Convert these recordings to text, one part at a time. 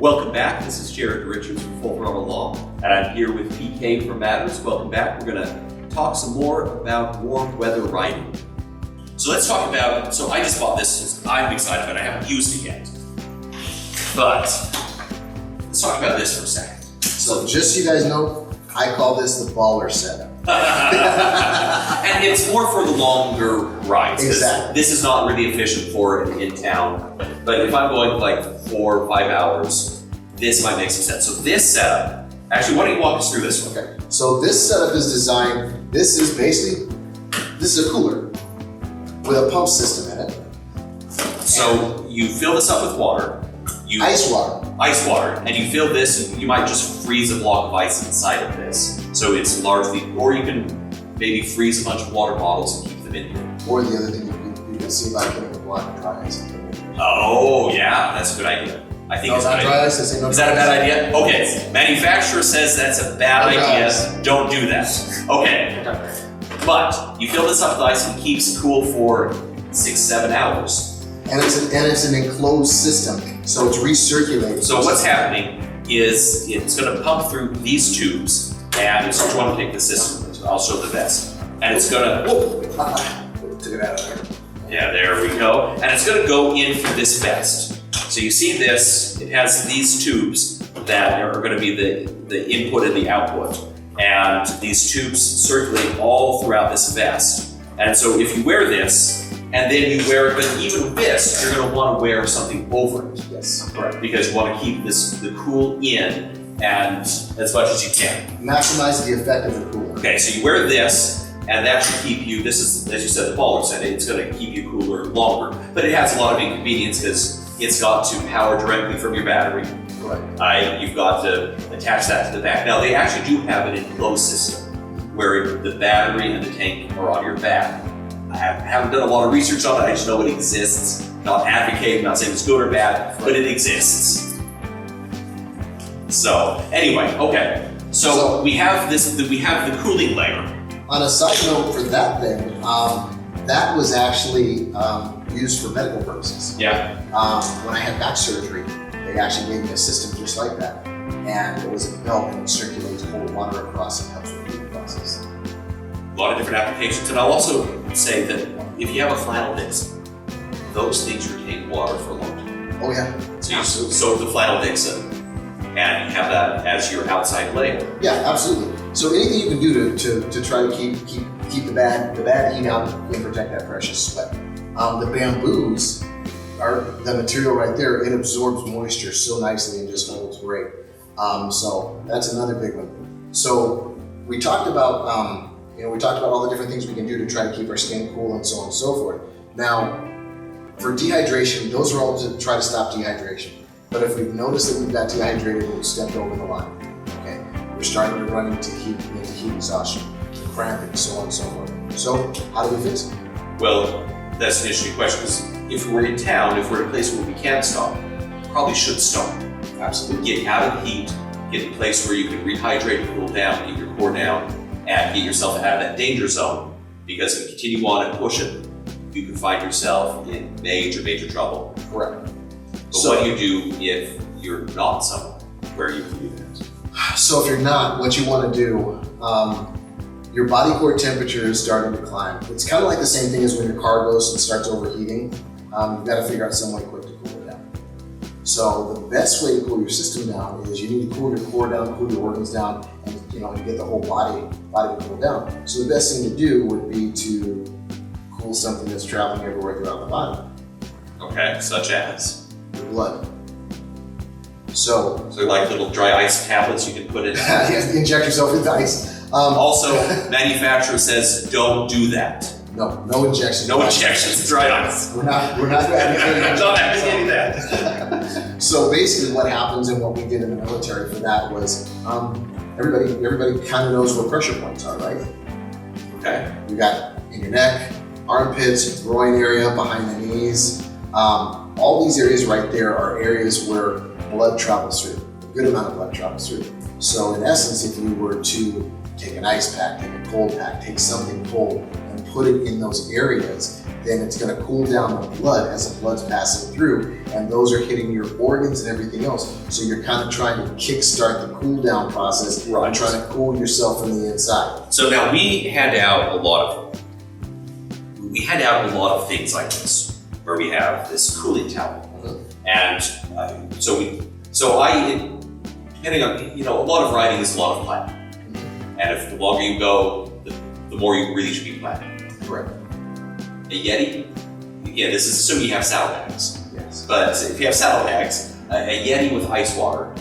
Welcome back. This is Jared Richards from Full Throttle Law, and I'm here with PK from Matters. Welcome back. We're going to talk some more about warm weather riding. So let's talk about, so I just bought this. I'm excited, but I haven't used it yet. But let's talk about this for a second. So just so you guys know, I call this the baller setup. And it's more for the longer rides. Exactly. This is not really efficient for in town. But if I'm going like 4 or 5 hours, this might make some sense. So this setup, actually, why don't you walk us through this one? Okay. So this setup is designed, this is a cooler with a pump system in it. So you fill this up with water. Ice water. Ice water. And you fill this, and you might just freeze a block of ice inside of this. So it's largely, or you can maybe freeze a bunch of water bottles and keep them in here. Or the other thing you can see about getting a block of dry ice. Oh, yeah, that's a good idea. I think it's a good idea. Is that a bad idea? Okay, manufacturer says that's a bad idea. Don't do that. Okay, but you fill this up with ice and it keeps it cool for 6-7 hours. And it's an enclosed system, so it's recirculating. So what's happening is it's going to pump through these tubes, and so you want to take the system. I'll show the vest, and it's going to. Took it out of there. Yeah, there we go. And it's going to go in through this vest. So you see this, it has these tubes that are going to be the input and the output. And these tubes circulate all throughout this vest. And so if you wear this, and then you wear it, but even with this, you're going to want to wear something over it. Yes, correct. Because you want to keep the cool in and as much as you can. Maximize the effect of the cooler. Okay, so you wear this, and that should keep you, this is, as you said, the baller set, it's going to keep you cooler longer, but it has a lot of inconvenience because it's got to power directly from your battery. Right. You've got to attach that to the back. Now, they actually do have an enclosed system where the battery and the tank are on your back. I haven't done a lot of research on it, I just know it exists. Not advocating, not saying it's good or bad, but it exists. So, anyway, okay. So we have we have the cooling layer. On a side note for that thing, that was actually used for medical purposes. Yeah. When I had back surgery, they actually gave me a system just like that. And it was a belt and it circulates cold water across and helps with the heating process. A lot of different applications. And I'll also say that if you have a flannel Dixon, those things retain water for a long time. Oh yeah. So you soak the flannel Dixon and you have that as your outside layer. Yeah, absolutely. So anything you can do to try to keep the bad heat out and protect that precious sweat. The bamboos are the material right there. It absorbs moisture so nicely and just holds great. So that's another big one. So we talked about all the different things we can do to try to keep our skin cool and so on and so forth. Now, for dehydration, those are all to try to stop dehydration. But if we've noticed that we've got dehydrated and we've stepped over the line, okay, we're starting to run into heat exhaustion, cramping, so on and so forth. So how do we fix it? Well, that's an interesting question because if we're in town, if we're in a place where we can stop, probably should stop. Absolutely. Get out of the heat, get in a place where you can rehydrate, cool down, get your core down, and get yourself out of that danger zone. Because if you continue on and push it, you can find yourself in major trouble. Correct. But what do you do if you're not somewhere where you can do that? So if you're not, what you want to do, your body core temperature is starting to climb. It's kind of like the same thing as when your car goes and starts overheating. You've got to figure out some way quick to cool it down. So the best way to cool your system down is you need to cool your core down, cool your organs down, and get the whole body to cool down. So the best thing to do would be to cool something that's traveling everywhere throughout the body. Okay, such as? Your blood. So like little dry ice tablets you can put in. Inject yourself with ice. Also, manufacturer says don't do that. No injections. No injections, dry ice. We're not advocating Not advocating that. So basically what happens and what we did in the military for that was everybody kind of knows where pressure points are, right? Okay. You got in your neck, armpits, groin area, behind the knees. All these areas right there are areas where blood travels through, a good amount of blood travels through. So in essence, if you were to take an ice pack, take a cold pack, take something cold and put it in those areas, then it's going to cool down the blood as the blood's passing through, and those are hitting your organs and everything else. So you're kind of trying to kickstart the cool down process Right. and trying to cool yourself from the inside. So now we hand out a lot of things like this, where we have this cooling towel, and depending on, you know, a lot of riding is a lot of planning, and if the longer you go, the more you really should be planning. Correct. A Yeti, again, this is assuming you have saddlebags, Yes. but if you have saddlebags, a Yeti with ice water,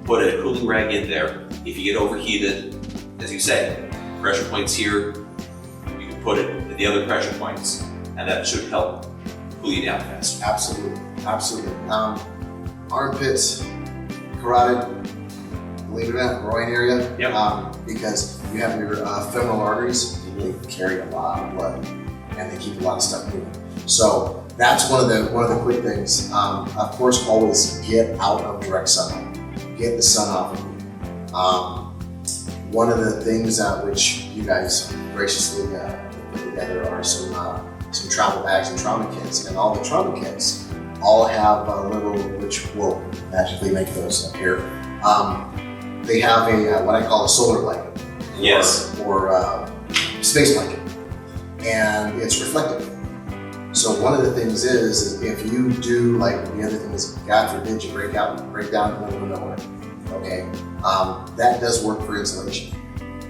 put a cooling rag in there. If you get overheated, as you say, pressure points here, you can put it at the other pressure points, and that should help cool you down faster. Absolutely. Absolutely. Armpits, carotid, believe it or not, groin area. Yep. Because you have your femoral arteries, they carry a lot of blood, and they keep a lot of stuff moving. So that's one of the quick things. Of course, always get out of direct sunlight. Get the sun off of you. One of the things which you guys graciously put together are some travel bags and trauma kits, and all the trauma kits all have a little, which will magically make those appear. They have a what I call a solar blanket. Yes. Or space blanket, and it's reflective. So one of the things is if you do, like the other thing is, God forbid you break down in the middle of nowhere, okay? That does work for insulation.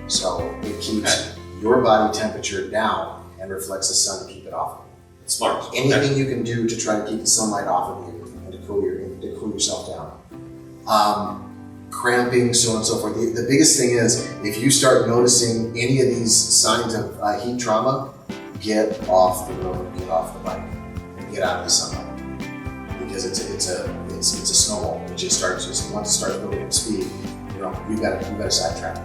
So it keeps your body temperature down and reflects the sun to keep it off of you. It's smart. Anything you can do to try to keep the sunlight off of you and to cool yourself down. Cramping, so on and so forth. The biggest thing is if you start noticing any of these signs of heat trauma, get off the road, get off the bike, and get out of the sunlight, because it's a snowball. Once it starts building up speed, you know you got to sidetrack it,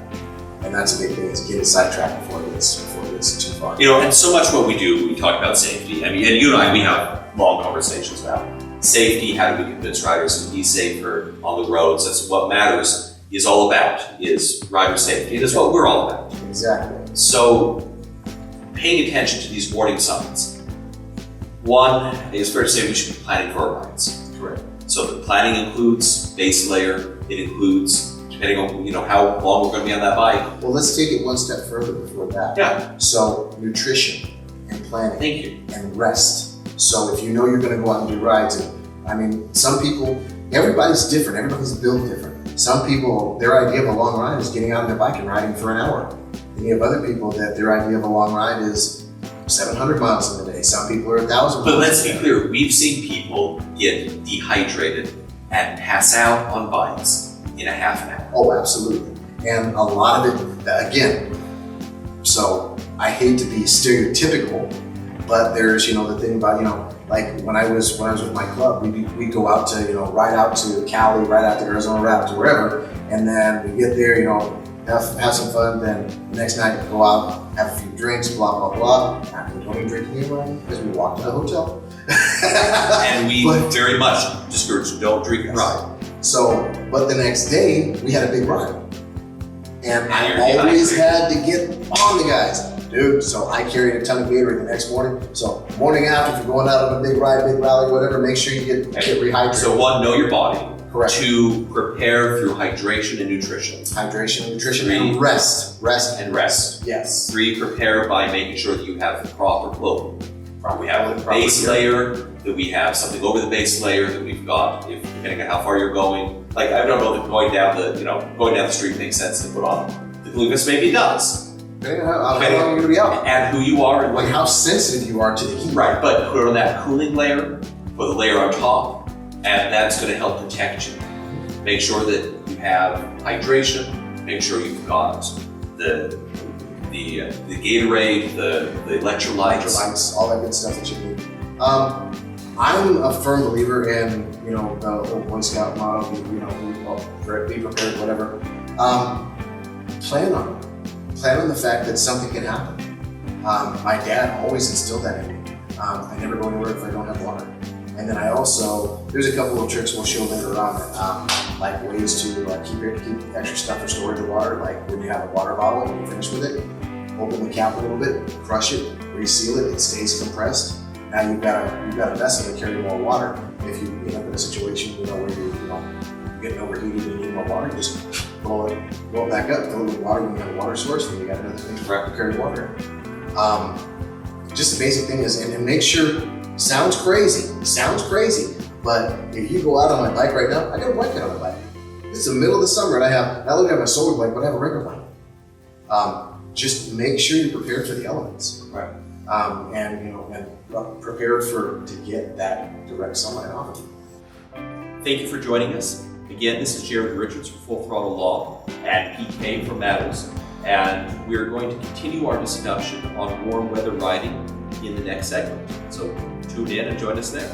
and that's a big thing, is get it sidetracked before it gets too far. You know, and so much what we do, we talk about safety. I mean, and you and I, we have long conversations about safety. How do we convince riders to be safer on the roads? That's what matters is all about, is rider safety. That's what we're all about. Exactly. So paying attention to these warning signs. One, it's fair to say we should be planning for our rides. Correct. So the planning includes base layer, it includes, depending on, you know, how long we're going to be on that bike. Well, let's take it one step further before that. Yeah. So nutrition and planning. Thank you. And rest. So if you know you're going to go out and do rides, and I mean, some people, everybody's different. Everybody's built different. Some people, their idea of a long ride is getting out on their bike and riding for an hour. And you have other people that their idea of a long ride is 700 miles in a day. Some people are 1,000 miles. But let's be clear, we've seen people get dehydrated and pass out on bikes in a half an hour. Oh, absolutely. And a lot of it, again, so I hate to be stereotypical, but there's, you know, the thing about, you know, like when I was with my club, we'd go out to, you know, ride out to Cali, ride out to Arizona, ride out to wherever, and then we get there, you know, have some fun, then the next night go out, have a few drinks, blah, blah, blah. And we don't even drink anymore because we walk to the hotel. And we very much discourage, don't drink and ride. So, but the next day, we had a big ride. And I you're always dehydrated. had to get on the guys. Dude, so I carried a ton of Gatorade the next morning. So morning after, if you're going out on a big ride, big rally, whatever, make sure you get rehydrated. So one, know your body. Correct. Two, prepare through hydration and nutrition. Hydration, nutrition, Three. and rest. And rest. Yes. Three, prepare by making sure that you have the proper clothing. We have the Proper base gear. layer, that we have something over the base layer, that we've got, if depending on how far you're going. Like, I don't know that going down the street makes sense to put on the glue vest. Maybe it does. Depending on how long you're going to be out. And who you are and what Like how sensitive you are to the heat. Right, but put on that cooling layer, put the layer on top, and that's going to help protect you. Make sure that you have hydration. Make sure you've got the Gatorade, the electrolytes, all that good stuff that you need. I'm a firm believer in, you know, the old Boy Scout motto, you know, be prepared, whatever. Plan on it. Plan on the fact that something can happen. My dad always instilled that in me. I never go anywhere if I don't have water. And then I also, there's a couple of tricks we'll show later on, like ways to keep extra stuff for storage of water, like when you have a water bottle and you finish with it, open the cap a little bit, crush it, reseal it, it stays compressed. Now you've got a vessel to carry more water. If you end up in a situation, where you're getting overheated and you need more water, just blow it back up, fill it with water when you have a water source, and you got another thing to carry water. Just the basic thing is, and make sure, sounds crazy, but if you go out on my bike right now, I got a blanket on my bike. It's the middle of the summer and I not only have my solar blanket, but I have a regular blanket. Just make sure you're prepared for the elements. Right. And prepared to get that direct sunlight off of you. Thank you for joining us. Again, this is Jared Richards from Full Throttle Law and PK for Matters, and we're going to continue our discussion on warm weather riding in the next segment. So tune in and join us there.